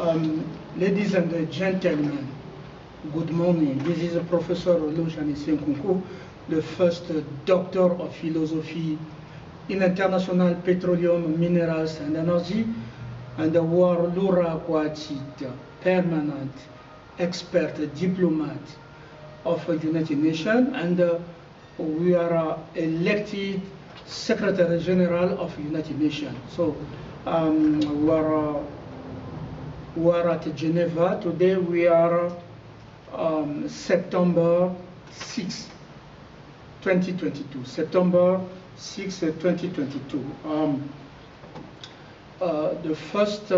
Ladies and gentlemen, good morning. This is Professor Euloge and Nkounkou, the first Doctor of Philosophy in International Petroleum, Minerals and Energy, and the War Lura Kwachit, permanent expert diplomat of the United Nations, and we are elected Secretary General of the United Nations. So we are at Geneva. Today we are September 6, 2022. September 6, 2022. The first,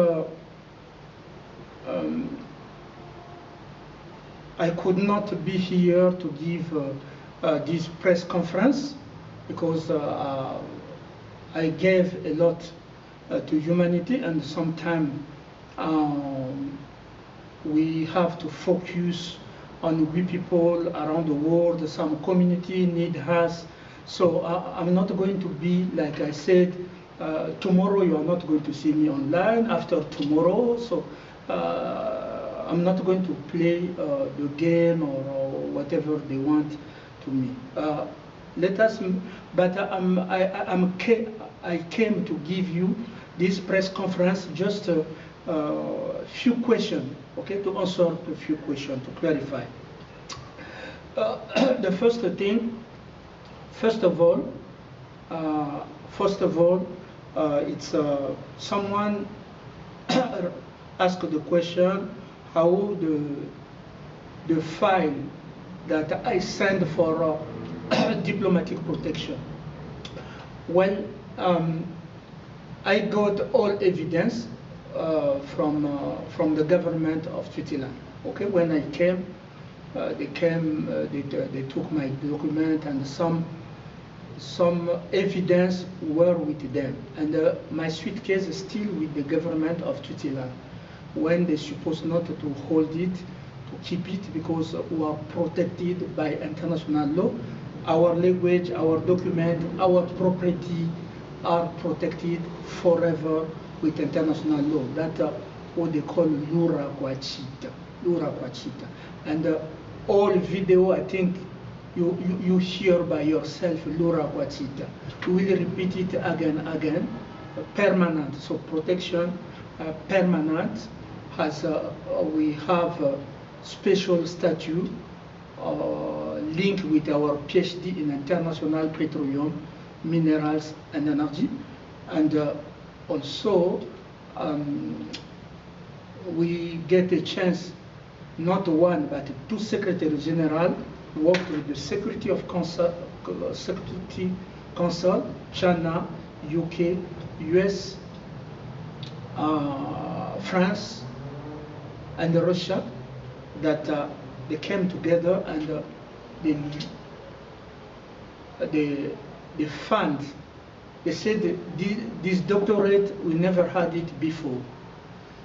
I could not be here to give this press conference because I gave a lot to humanity, and sometimes we have to focus on we people around the world. Some community need us. So I'm not going to be, like I said, tomorrow you are not going to see me online, after tomorrow. So I'm not going to play the game or whatever they want to me. Let us, but I came to give you this press conference just a few questions, okay, to answer a few questions, to clarify. The first thing, first of all, it's someone asked the question how the file that I sent for diplomatic protection. Well, I got all evidence from the government of Switzerland. Okay, when I came, they took my document, and some evidence were with them, and my suitcase is still with the government of Switzerland, when they're supposed not to hold it, to keep it, because we are protected by international law. Our language, our document, our property are protected forever with international law. That's what they call Lura Kwachita. And all video, I think you hear by yourself, Lura Kwachita. We will repeat it again. Permanent, so protection, permanent, has we have a special statute linked with our PhD in international petroleum, minerals and energy. And also we get a chance, not one but two Secretary General worked with the Security Council, China, UK, US, France, and Russia, that they came together and they fund. They said this doctorate, we never had it before.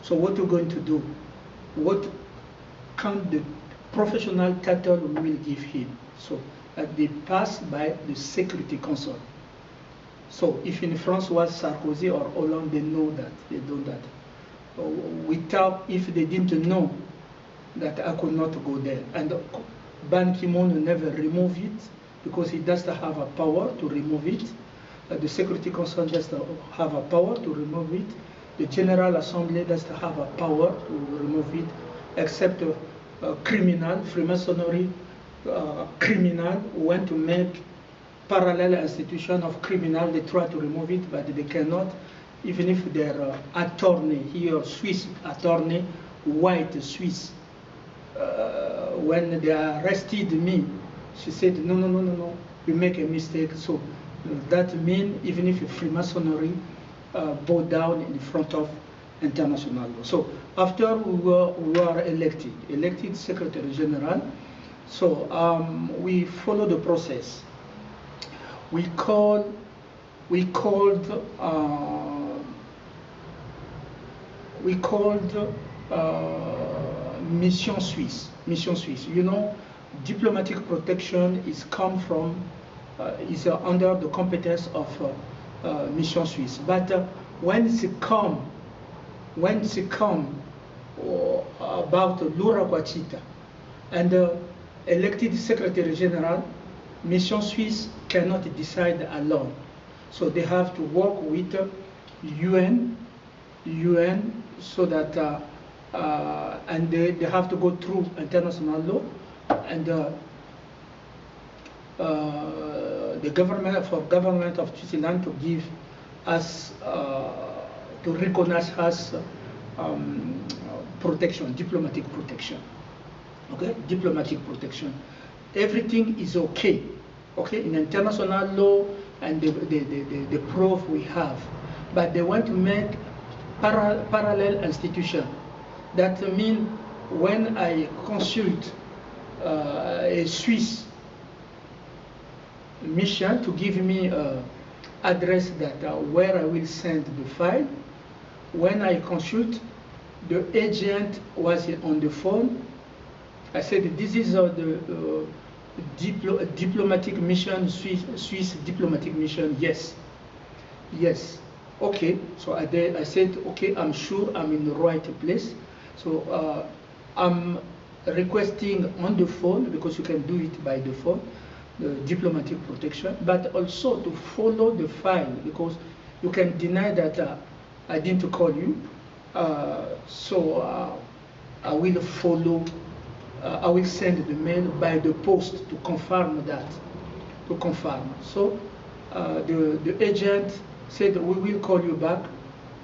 So what we're going to do? What can the professional title we will give him? So they pass by the Security Council. So if in France was Sarkozy or Hollande, they know that, they do that. Without, if they didn't know that I could not go there. And Ban Ki-moon never remove it, because he doesn't have a power to remove it. The Security Council doesn't have a power to remove it. The General Assembly doesn't have a power to remove it, except criminal, Freemasonry criminal, who want to make parallel institution of criminal. They try to remove it, but they cannot. Even if their attorney here, Swiss attorney, white Swiss, when they arrested me, she said, no, we make a mistake. So that means even if Freemasonry bow down in front of international law. So after we were elected Secretary General, so we follow the process. We called Mission Suisse. You know, diplomatic protection is under the competence of Mission Suisse. But when it come about Laura Kwachita. And elected Secretary General, Mission Suisse cannot decide alone. So they have to work with UN so that, and they have to go through international law, and the government of Switzerland to give us, to recognize us protection, diplomatic protection. Okay, diplomatic protection. Everything is okay, okay, in international law and the proof we have. But they want to make parallel institution. That means when I consult a Swiss mission to give me address that where I will send the file, when I consult, the agent was on the phone. I said, this is the diplomatic mission, Swiss diplomatic mission. Yes, yes. Okay, so I said, okay, I'm sure I'm in the right place. So I'm requesting on the phone, because you can do it by the phone, the diplomatic protection, but also to follow the file, because you can deny that I didn't call you. So I will follow, I will send the mail by the post to confirm that, to confirm. So the agent said, we will call you back.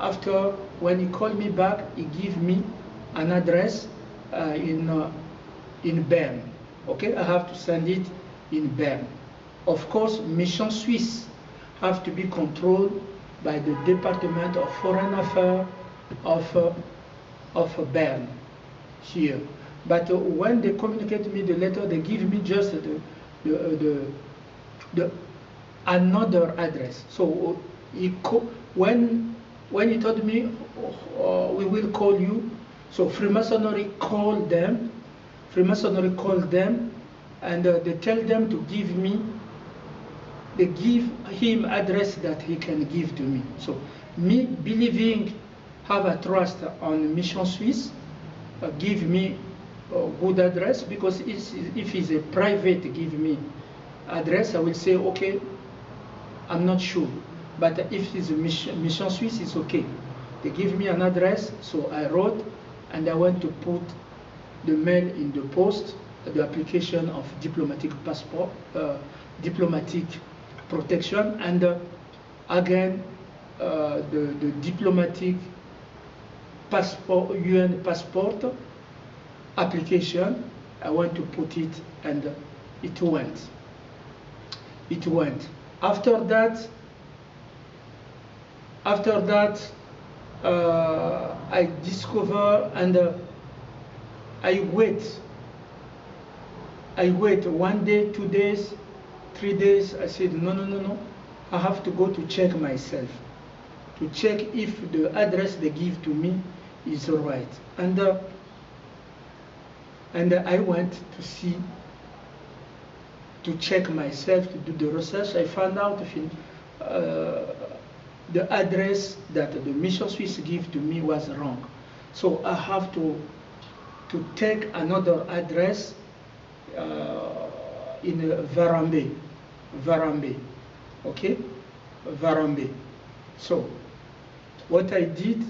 After, when he called me back, he gave me an address in Bern. Okay, I have to send it in Bern. Of course, Mission Suisse have to be controlled by the Department of Foreign Affairs of Bern here. But when they communicate me the letter, they give me just another address. So when he told me we will call you, so Freemasonry called them. Freemasonry called them, and they tell them to give me. They give him address that he can give to me. So me believing, have a trust on Mission Suisse, give me a good address, because if it's a private give me address, I will say, okay, I'm not sure. But if it's a Mission Suisse, it's okay. They give me an address, so I wrote, and I went to put the mail in the post, the application of diplomatic passport, diplomatic protection, and again, the diplomatic passport, UN passport application, I want to put it, and it went. It went. After that, I discover, and I wait 1 day, 2 days, 3 days. I said, no, I have to go to check myself, to check if the address they give to me is right. And I went to see, to check myself, to do the research. I found out the address that the Mission Suisse give to me was wrong. So I have to take another address in Varambe, okay, Varambe. So what I did,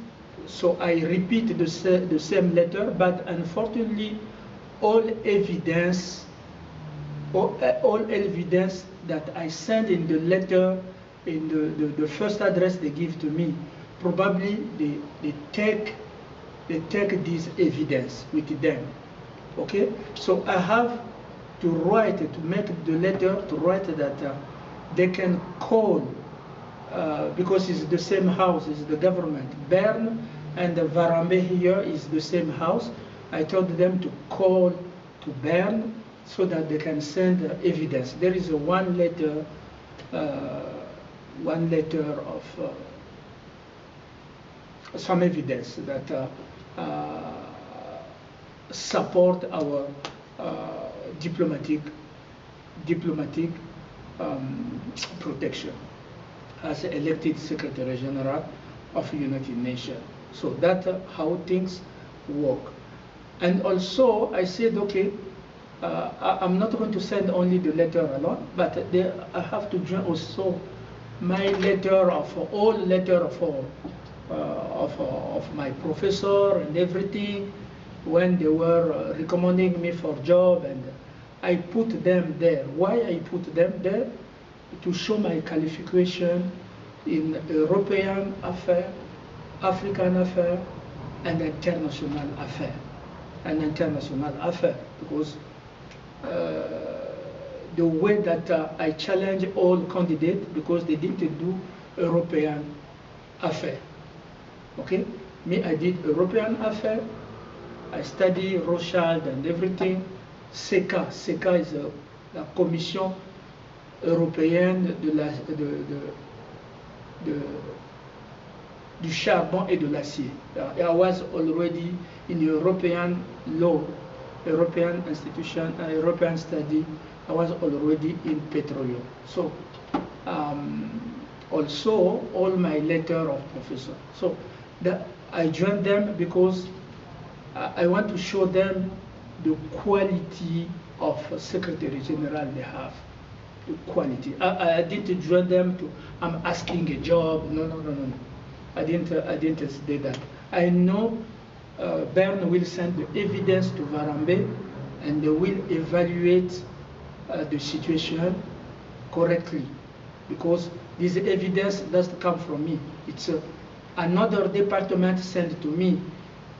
so I repeat the same letter, but unfortunately, all evidence that I send in the letter, in the first address they give to me, probably they take this evidence with them. Okay, so I have to write, to make the letter, to write that they can call, because it's the same house, it's the government. Bern and the Varambe here is the same house. I told them to call to Bern so that they can send evidence. There is one letter of some evidence that support our diplomatic protection as elected Secretary General of the United Nations. So that's how things work. And also I said, okay, I'm not going to send only the letter alone, but I have to join also my letter of my professor and everything when they were recommending me for job, and I put them there. Why I put them there? To show my qualification in European affairs, African affairs, and international affairs. And international affairs, because the way that I challenge all candidates, because they didn't do European affairs. Okay, me, I did European affairs. I study Rothschild and everything. CECA, CECA is la Commission européenne du charbon et de l'acier. I was already in European law, European institution, European study. I was already in petroleum. So also all my letter of professor. So I joined them because I want to show them the quality of Secretary General they have. The quality. I didn't join them to, I'm asking a job. No. I didn't say that. I know Bern will send the evidence to Varambe, and they will evaluate the situation correctly, because this evidence doesn't come from me. It's another department sent to me,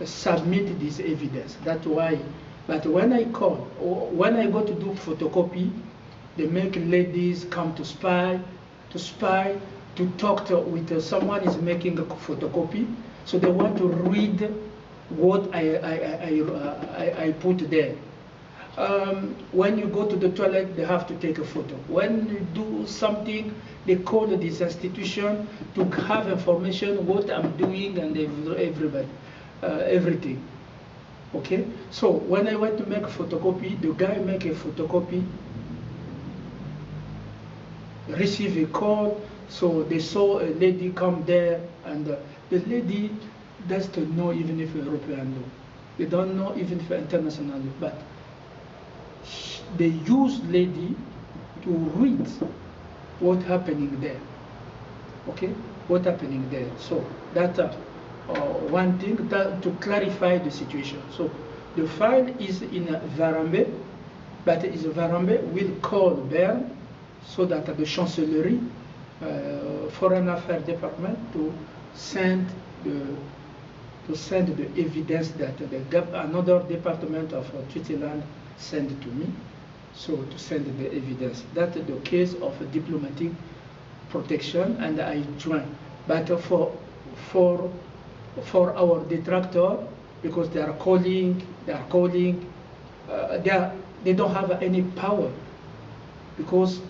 submit this evidence. That's why. But when I call, or when I go to do photocopy, they make ladies come to spy, to talk with someone is making a photocopy. So they want to read what I put there. When you go to the toilet, they have to take a photo. When you do something, they call this institution to have information what I'm doing and everything. Okay? So when I went to make a photocopy, the guy make a photocopy, receive a call. So they saw a lady come there, and the lady doesn't know even if European law. They don't know even if international law, but they use lady to read what's happening there. Okay, what's happening there. So that one thing to clarify the situation. So the file is in Varambe, but Varambe will call Bern so that the Chancellerie, Foreign Affairs Department, to send the evidence that another department of Switzerland sent to me. So to send the evidence. That's the case of diplomatic protection, and I join. But for our detractor, because they don't have any power, because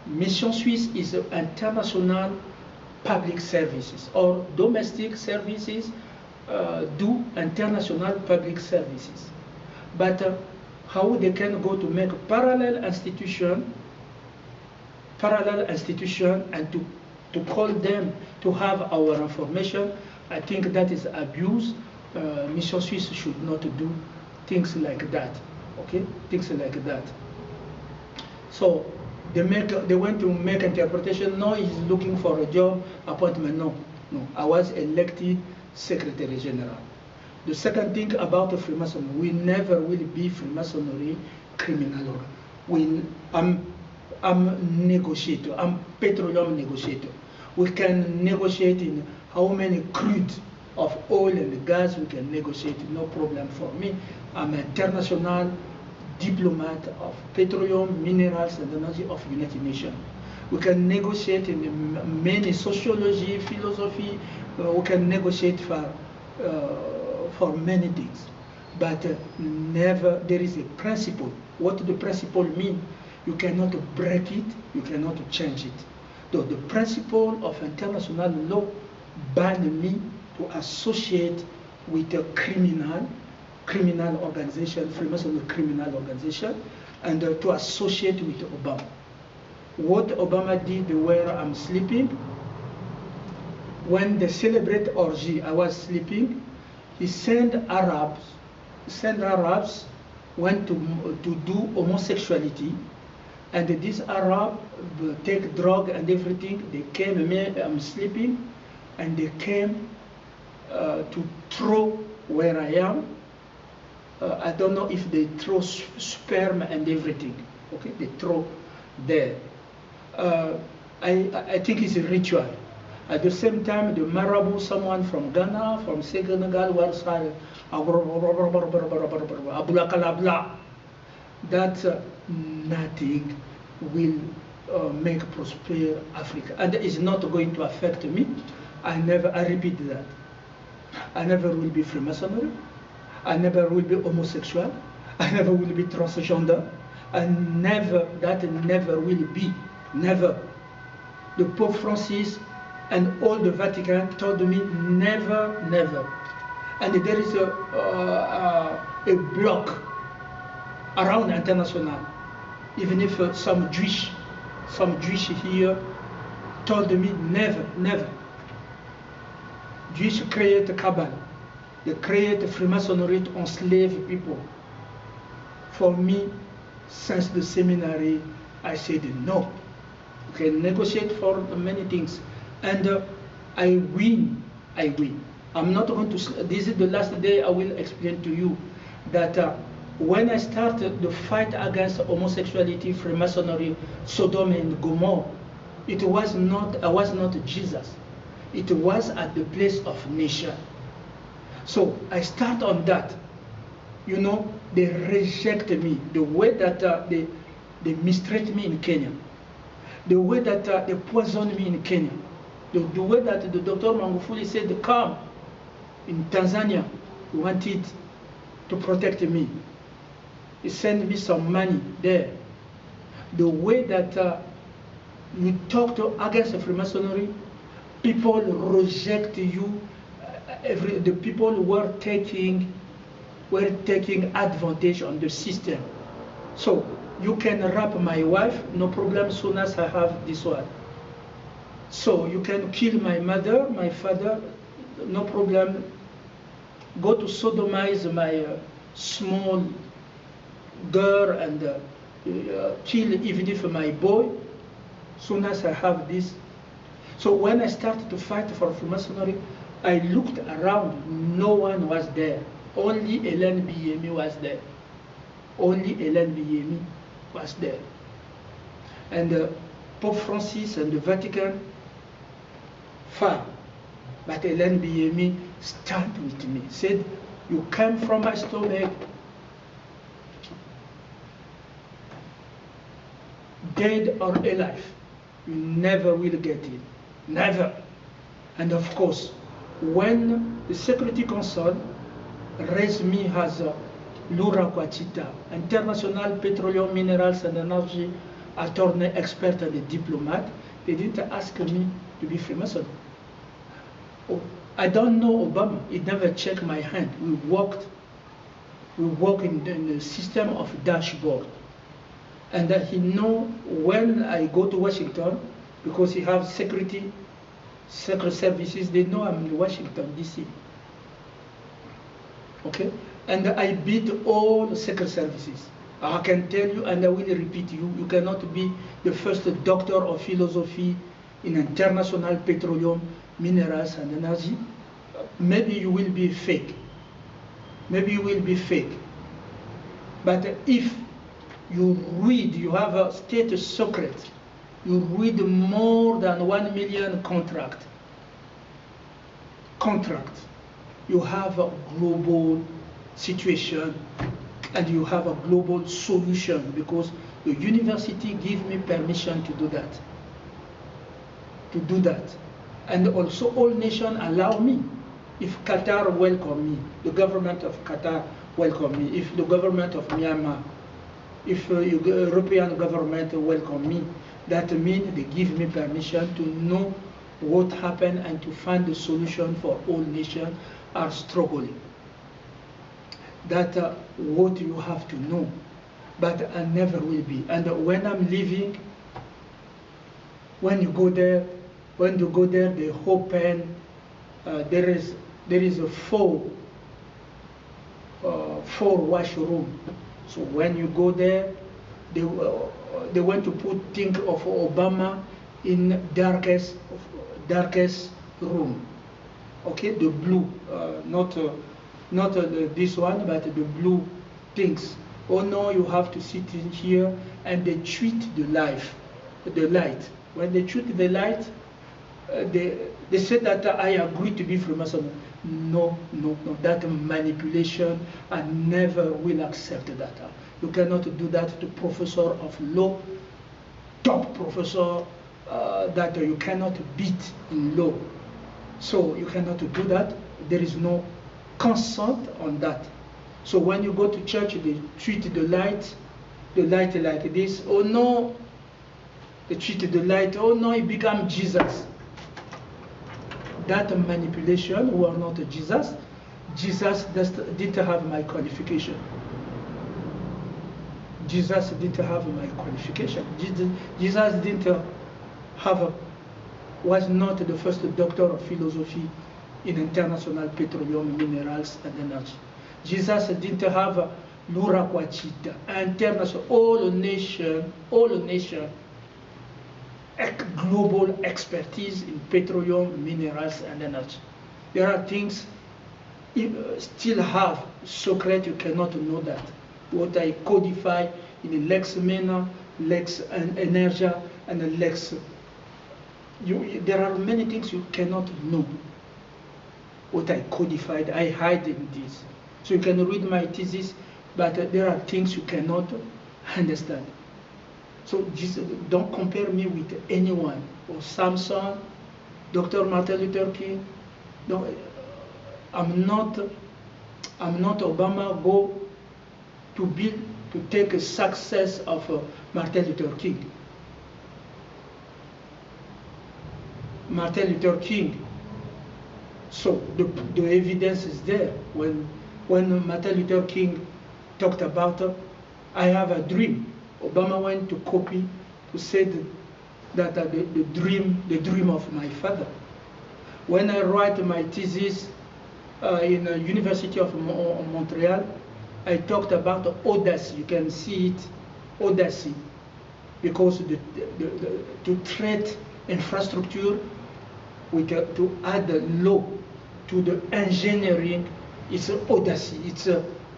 Mission Suisse is international public services, or domestic services do international public services. But how they can go to make a parallel institution and to call them to have our information, I think that is abuse. Mission Suisse should not do things like that. Okay, things like that. So they went to make interpretation. No, he's looking for a job appointment. No. I was elected Secretary General. The second thing about the Freemasonry, we never will be Freemasonry criminal organ. I'm negotiator. I'm petroleum negotiator. We can negotiate in how many crude of oil and gas we can negotiate. No problem for me. I'm an international diplomat of petroleum, minerals, and energy of United Nations. We can negotiate in many sociology, philosophy. We can negotiate for many things, but never there is a principle. What the principle means, you cannot break it, you cannot change it. So the principle of international law banned me to associate with a criminal organization, Freemason criminal organization, and to associate with Obama. What Obama did where I'm sleeping, when they celebrate orgy, I was sleeping. he sent Arabs went to do homosexuality, and these Arabs take drug and everything. They came, I'm sleeping, and they came to throw where I am. I don't know if they throw sperm and everything. Okay, they throw there. I think it's a ritual. At the same time, the Marabout, someone from Ghana, from Senegal, was that nothing will make prosper Africa, and it's not going to affect me. I repeat that. I never will be Freemasonry. I never will be homosexual. I never will be transgender. And that never will be, never. The Pope Francis and all the Vatican told me never, never. And there is a block around international. Even if some Jewish here told me never, never. Jews create a cabal. They create a Freemasonry to enslave people. For me, since the seminary, I said no. We can negotiate for many things, and I win. I win. I'm not going to. This is the last day I will explain to you that when I started the fight against homosexuality, Freemasonry, Sodom and Gomorrah, it was not. I was not Jesus. It was at the place of nation. So I start on that. You know, they reject me. The way that they mistreat me in Kenya. The way that they poison me in Kenya. The way that the Dr. Magufuli said, come in Tanzania, he wanted to protect me. He sent me some money there. The way that you talk against the Freemasonry, people reject you. The people were taking advantage on the system. So you can rape my wife, no problem, soon as I have this one. So you can kill my mother, my father, no problem. Go to sodomize my small girl and kill even if my boy, soon as I have this. So when I started to fight for Freemasonry, I looked around, no one was there. Only Hélène Biyemi was there. Only Hélène Biyemi was there. And Pope Francis and the Vatican, far. But Hélène Biyemi stand with me, said, you came from my stomach, dead or alive, you never will get it. Never. And of course, when the Security Council raised me as Lura Kwachita, International Petroleum, Minerals and Energy Attorney Expert and a Diplomat, they didn't ask me to be Freemason. Oh, I don't know Obama, he never checked my hand. We work in the system of dashboard. And he know when I go to Washington, because he has secret services, they know I'm in Washington, D.C. Okay? And I beat all the secret services. I can tell you, and I will repeat you, you cannot be the first doctor of philosophy in international petroleum, minerals, and energy. Maybe you will be fake. Maybe you will be fake. But if you read, you have a state secret, you read more than 1 million contract, you have a global situation and you have a global solution, because the university give me permission to do that. And also all nations allow me. If Qatar welcome me, the government of Qatar welcome me, if the government of Myanmar, if European government welcome me, that means they give me permission to know what happened and to find the solution for all nations are struggling. That's what you have to know, but I never will be. And when I'm leaving, when you go there, they open, there is a four 4 washroom. So when you go there, they want to put think of Obama in darkest room. Okay, the blue, not this one, but the blue things. Oh no, you have to sit in here, and they treat the light. When they treat the light, they say that I agree to be Freemason. No, that manipulation. I never will accept that. You cannot do that to professor of law, top professor that you cannot beat in law. So you cannot do that. There is no consent on that. So when you go to church, they treat the light like this. Oh no, they treat the light. Oh no, it becomes Jesus. That manipulation, who are not Jesus. Jesus didn't have my qualification. Jesus didn't have my qualification. Jesus didn't have, was not the first doctor of philosophy in international petroleum, minerals, and energy. Jesus didn't have Lura Kwachita, international, all nation, global expertise in petroleum, minerals, and energy. There are things still have secret, you cannot know that. What I codify in Lex Mena, Lex Energia, and Lex. There are many things you cannot know. What I codified, I hide in this. So you can read my thesis, but there are things you cannot understand. So just don't compare me with anyone, or Samson, Dr. Martin Luther King. No, I'm not Obama. Go to take a success of Martin Luther King. Martin Luther King. So the evidence is there. When Martin Luther King talked about I have a dream, Obama went to copy to say that the dream of my father. When I write my thesis in the University of Montreal, I talked about audacy. You can see it, audacy, because to treat infrastructure with to add law to the engineering, it's audacy.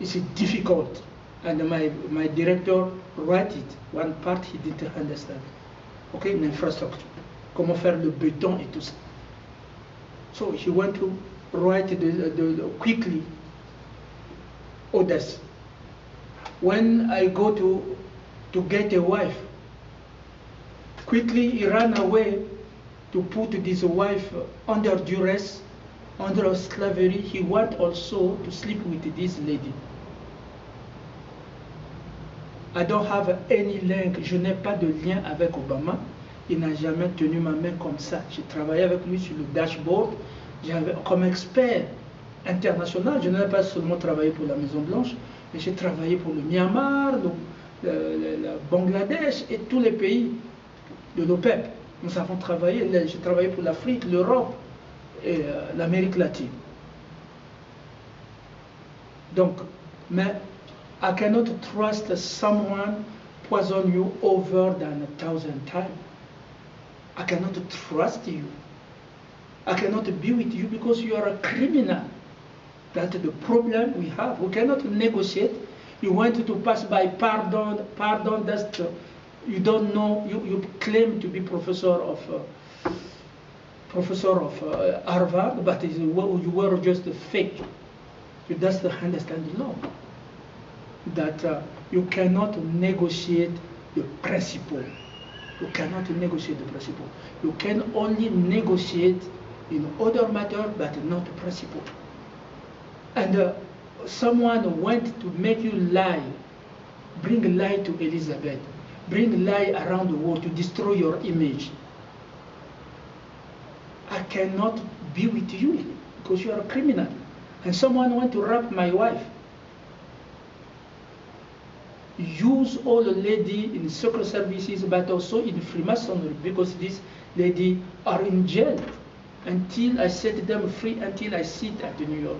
It's difficult. And my director wrote it. One part he didn't understand. Okay, une infrastructure. Comment faire le béton et tout ça. So he went to write quickly audacy. When I go to get a wife, quickly he ran away to put this wife under duress, under slavery. He want also to sleep with this lady. I don't have any link, je n'ai pas de lien avec Obama. Il n'a jamais tenu ma main comme ça. J'ai travaillé avec lui sur le dashboard. J'avais comme expert international. Je n'ai pas seulement travaillé pour la Maison Blanche, mais j'ai travaillé pour le Myanmar, le Bangladesh et tous les pays de l'OPEP. Nous avons travaillé. J'ai travaillé pour l'Afrique, l'Europe et l'Amérique latine. Donc, mais I cannot trust someone poison you over than 1,000 times. I cannot trust you. I cannot be with you because you are a criminal. That's the problem we have. We cannot negotiate. You want to pass by pardon. That's you don't know. You claim to be professor of Harvard, but you were just a fake. You just understand the law. That you cannot negotiate the principle. You cannot negotiate the principle. You can only negotiate in other matter, but not the principle. And someone went to make you lie, bring lie to Elizabeth, bring lie around the world to destroy your image. I cannot be with you because you are a criminal. And someone went to rape my wife. Use all the lady in secret services, but also in Freemasonry, because these ladies are in jail until I set them free, until I sit at New York.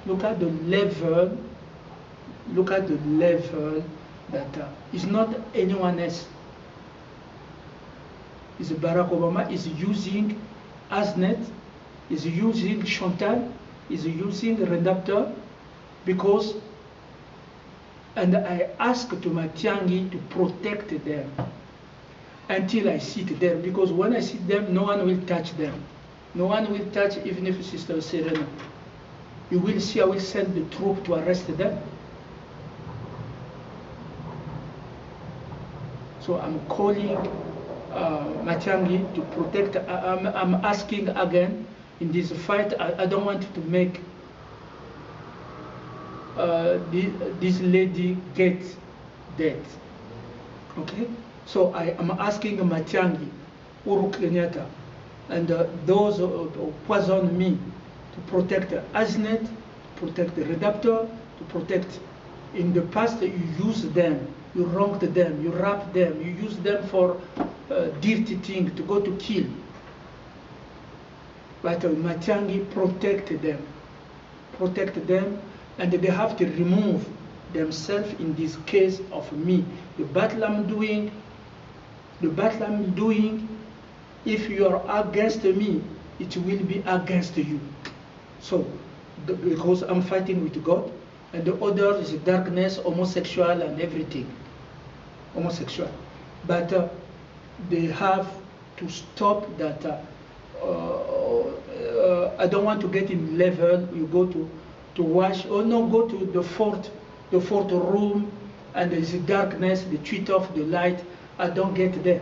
Look at the level look at the level that is not anyone else. Is Barack Obama is using ASNET, is using Chantal, is using Redacteur, because, and I ask to Matiangi to protect them until I sit there, because when I sit them, no one will touch them. No one will touch, even if Sister Serena. You will see I will send the troop to arrest them. So I'm calling Matiangi to protect. I'm asking again in this fight. I don't want to make this lady get dead. Okay? So I am asking Matiangi, Uhuru Kenyatta, and those who poison me to protect ASNET, to protect the Redacteur, to protect. In the past, you used them, you wronged them, you raped them, you used them for dirty things, to go to kill. But Matiangi protected them, and they have to remove themselves in this case of me. The battle I'm doing, if you are against me, it will be against you. So, because I'm fighting with God, and the other is darkness, homosexual, and everything. Homosexual. But they have to stop that. I don't want to get in level, you go to wash, or no, go to the fourth room, and there's darkness, they treat off the light. I don't get there.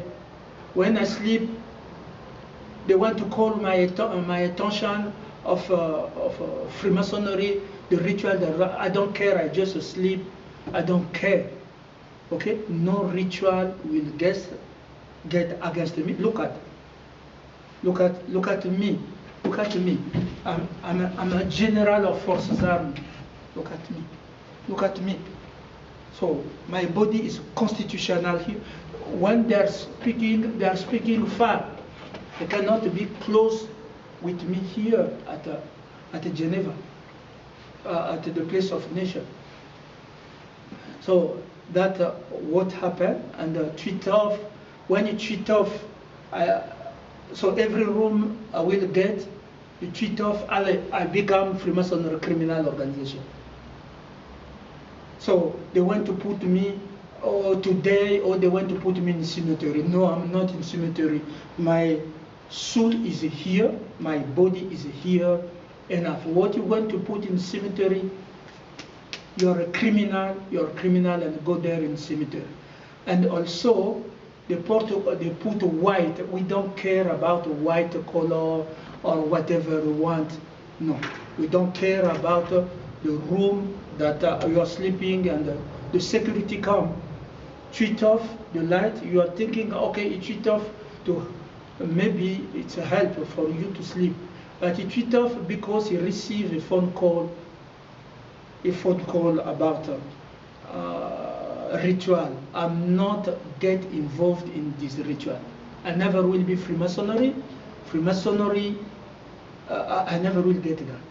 When I sleep, they want to call my attention of Freemasonry, the ritual. I don't care. I just sleep. I don't care. Okay? No ritual will get against me. Look at me. Look at me. I'm a general of forces army. Look at me. Look at me. So my body is constitutional here. When they are speaking far. They cannot be close with me here at Geneva, at the place of nation. So that what happened, and treat off. When you treat off, so every room I will get, you treat off. I become Freemason criminal organization. So they want to put me today, or they want to put me in cemetery. No, I'm not in cemetery. My soul is here, my body is here. Enough. What you want to put in cemetery, you're a criminal, and go there in cemetery. And also, they put white. We don't care about white color or whatever we want. No, we don't care about the room that you are sleeping, and the security come. Treat off the light. You are thinking, okay, you treat off to maybe it's a help for you to sleep, but he treat off because he received a phone call about ritual. I'm not get involved in this ritual. I never will be Freemasonry. I never will get that.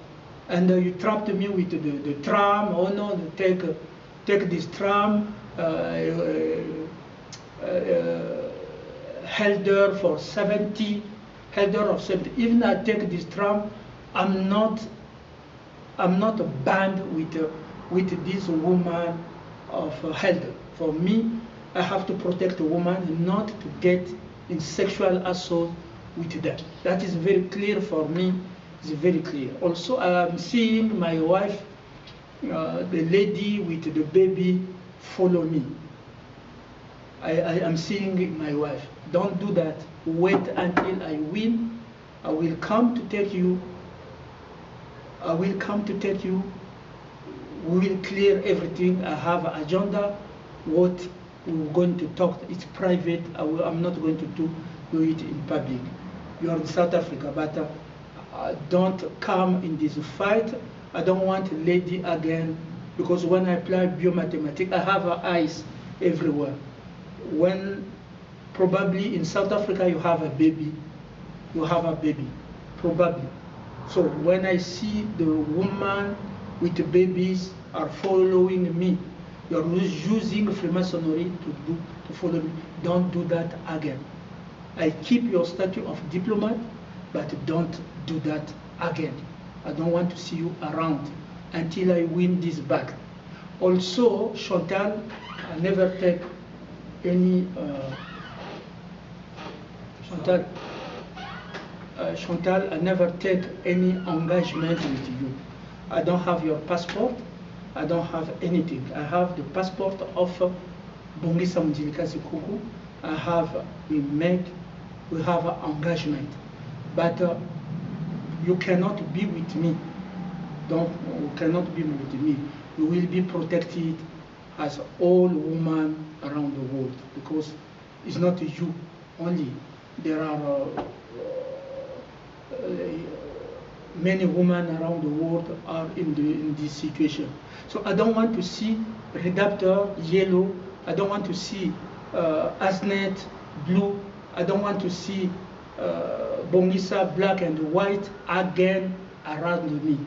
And you trapped me with the tram. Oh no, take this tram. Helder for 70, helder of 70. Even I take this tram, I'm not banned with this woman of helder. For me, I have to protect a woman, not to get in sexual assault with them. That is very clear for me. It's very clear. Also, I am seeing my wife, the lady with the baby, follow me. I am seeing my wife. Don't do that. Wait until I win. I will come to take you. I will come to take you. We will clear everything. I have an agenda. What we're going to talk, it's private. I'm not going to do it in public. You are in South Africa, but don't come in this fight. I don't want a lady again, because when I apply biomathematics, I have eyes everywhere. When probably in South Africa you have a baby, probably. So when I see the woman with the babies are following me. You're using Freemasonry to follow me. Don't do that again. I keep your status of diplomat, but don't do that again. I don't want to see you around until I win this battle. Also, Chantal, I never take any Chantal, I never take any engagement with you. I don't have your passport. I don't have anything. I have the passport of Bongisa Mujilikazi Nkounkou. We have an engagement, but you cannot be with me. You cannot be with me. You will be protected as all women around the world, because it's not you only. There are many women around the world are in this situation. So I don't want to see Redactor yellow. I don't want to see ANICET blue. I don't want to see Bongisa black and white again around me.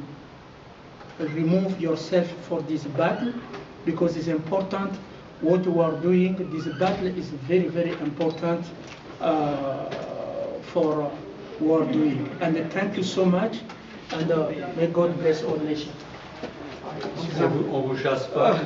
Remove yourself for this battle, because it's important what you are doing. This battle is very, very important for what we are doing. And thank you so much, and may God bless all nations. On vous chasse pas.